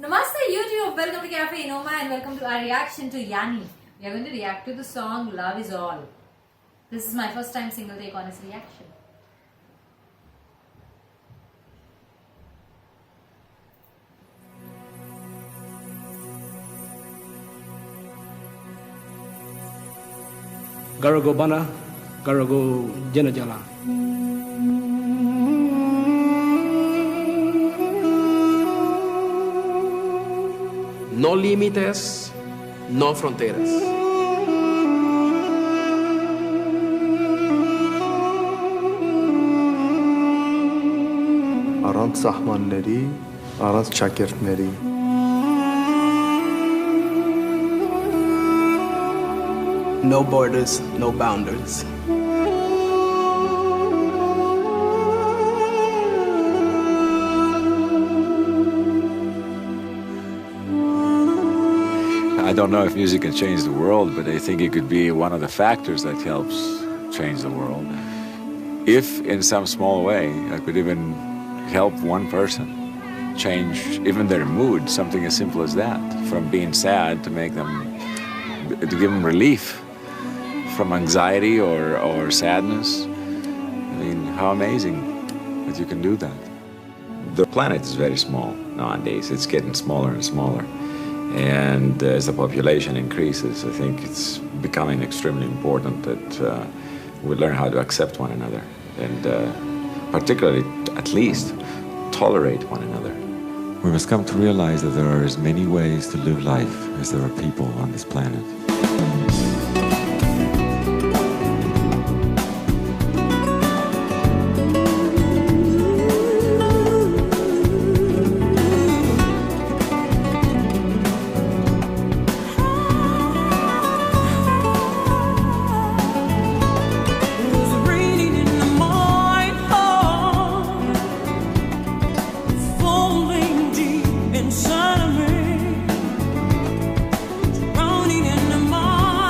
Namaste YouTube, welcome to Cafe Inoma and welcome to our reaction to Yanni. We are going to react to the song Love Is All. This is my first time single take on his reaction. Garago Bana, Garago Jenajala. No límites, no fronteras. Aranz sahmanları, aranz çakirtleri. No borders, no boundaries. I don't know if music can change the world, but I think it could be one of the factors that helps change the world. If in some small way I could even help one person change even their mood, something as simple as that, from being sad to make them, to give them relief from anxiety or sadness. I mean, how amazing that you can do that. The planet is very small nowadays. It's getting smaller and smaller. And as the population increases, I think it's becoming extremely important that we learn how to accept one another and particularly, at least, tolerate one another. We must come to realize that there are as many ways to live life as there are people on this planet. Inside of me, drowning in the mind.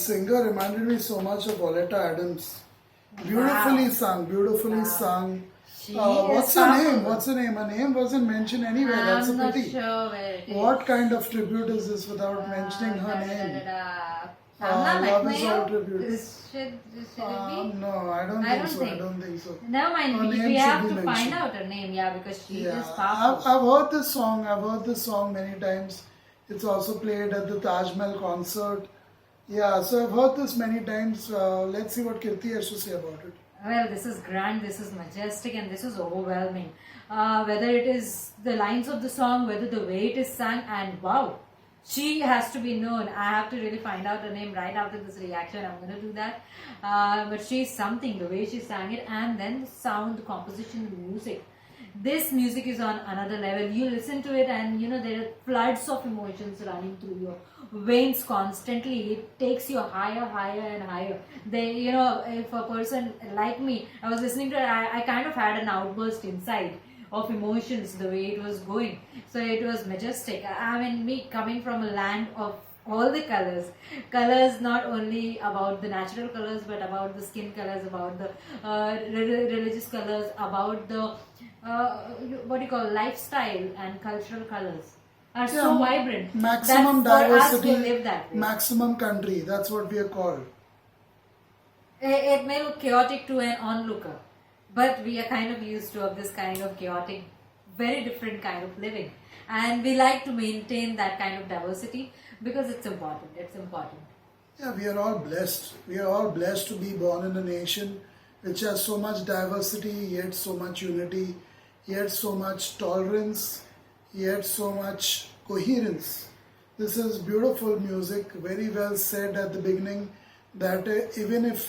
singer reminded me so much of Oleta Adams. Beautifully sung, beautifully sung. She What's is her powerful. name? What's her name? Her name wasn't mentioned anywhere. That's a I'm not pity. sure where it is. What kind of tribute is this without mentioning her name? Love is all tribute. Should it be? No, I don't I think don't so. think. I don't think so. Never mind. Her We name have should to be find mentioned. out her name, yeah, because she is I've powerful. heard this song. I've heard this song many times. It's also played at the Taj Mahal concert. Yeah, so I've heard this many times. Let's see what Kirti has to say about it. Well, this is grand, this is majestic, and this is overwhelming. Whether it is the lines of the song, whether the way it is sung, and wow, she has to be known. I have to really find out her name right after this reaction. I'm going to do that. But she's something, the way she sang it, and then the sound, the composition, the music. This music is on another level. You listen to it, and you know there are floods of emotions running through your veins constantly. It takes you higher, higher, and higher. You know, if a person like me, I was listening to it, I kind of had an outburst inside of emotions the way it was going. So it was majestic. I mean, me coming from a land of all the colors not only about the natural colors but about the skin colors, about the religious colors, about the what do you call lifestyle and cultural colors are so vibrant. Maximum that for us diversity, we live that way. maximum country. That's what we are called. It may look chaotic to an onlooker, but we are kind of used to of this kind of chaotic, very different kind of living, and we like to maintain that kind of diversity because it's important. It's important. Yeah, we are all blessed. We are all blessed to be born in a nation which has so much diversity, yet so much unity, yet so much tolerance, yet so much coherence. This is beautiful music, very well said at the beginning that even if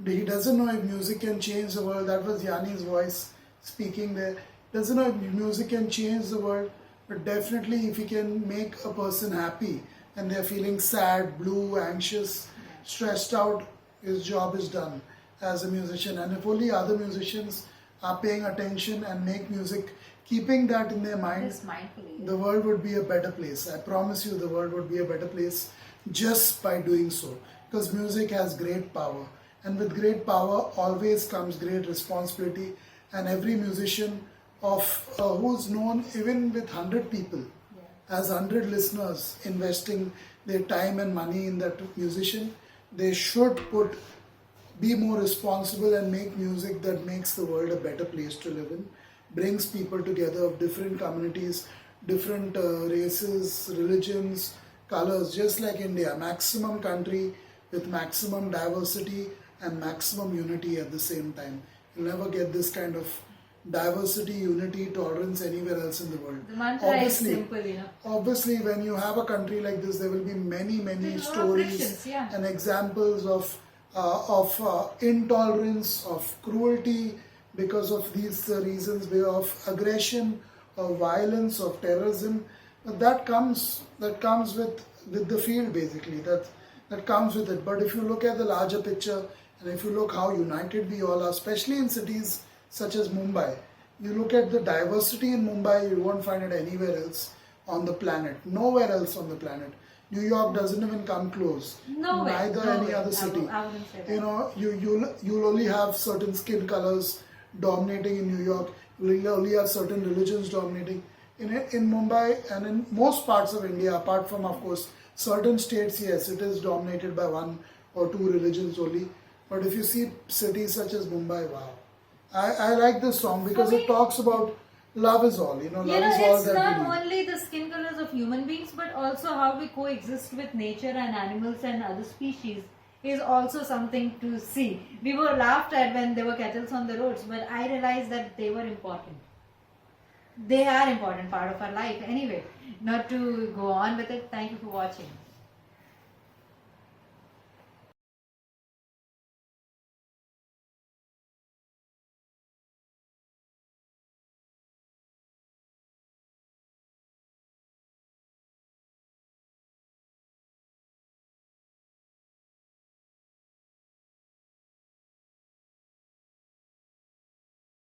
he doesn't know if music can change the world, that was Yanni's voice speaking there, doesn't know if music can change the world, but definitely if he can make a person happy and they're feeling sad, blue, anxious, stressed out, his job is done as a musician. And if only other musicians are paying attention and make music, keeping that in their mind, Just mindfully. the world would be a better place. I promise you the world would be a better place just by doing so. Because music has great power. And with great power always comes great responsibility. And every musician who's known even with 100 people, has 100 listeners investing their time and money in that musician, they should be more responsible and make music that makes the world a better place to live in, brings people together of different communities, different races, religions, colors, just like India, maximum country with maximum diversity and maximum unity at the same time. You'll never get this kind of diversity, unity, tolerance anywhere else in the world. The mantra is simple, you know. Obviously, when you have a country like this, there will be many There's a lot of stories frictions, yeah. and examples of intolerance, of cruelty because of these reasons, of aggression, of violence, of terrorism. But that comes with the field, basically. That comes with it. But if you look at the larger picture, and if you look how united we all are, especially in cities such as Mumbai, you look at the diversity in Mumbai, you won't find it anywhere else on the planet. Nowhere else on the planet. New York doesn't even come close. No way, Neither no any way. other city. I wouldn't say that. You know, you'll only have certain skin colors dominating in New York. You'll only have certain religions dominating. In Mumbai and in most parts of India, apart from, of course, certain states, yes, it is dominated by one or two religions only. But if you see cities such as Mumbai, wow. I like this song because it talks about love is all. Love is all it's that not we need. only the skin colors of human beings, but also how we coexist with nature and animals and other species is also something to see. We were laughed at when there were kettles on the roads, but I realized that they were important. They are important part of our life. Anyway, not to go on with it, thank you for watching.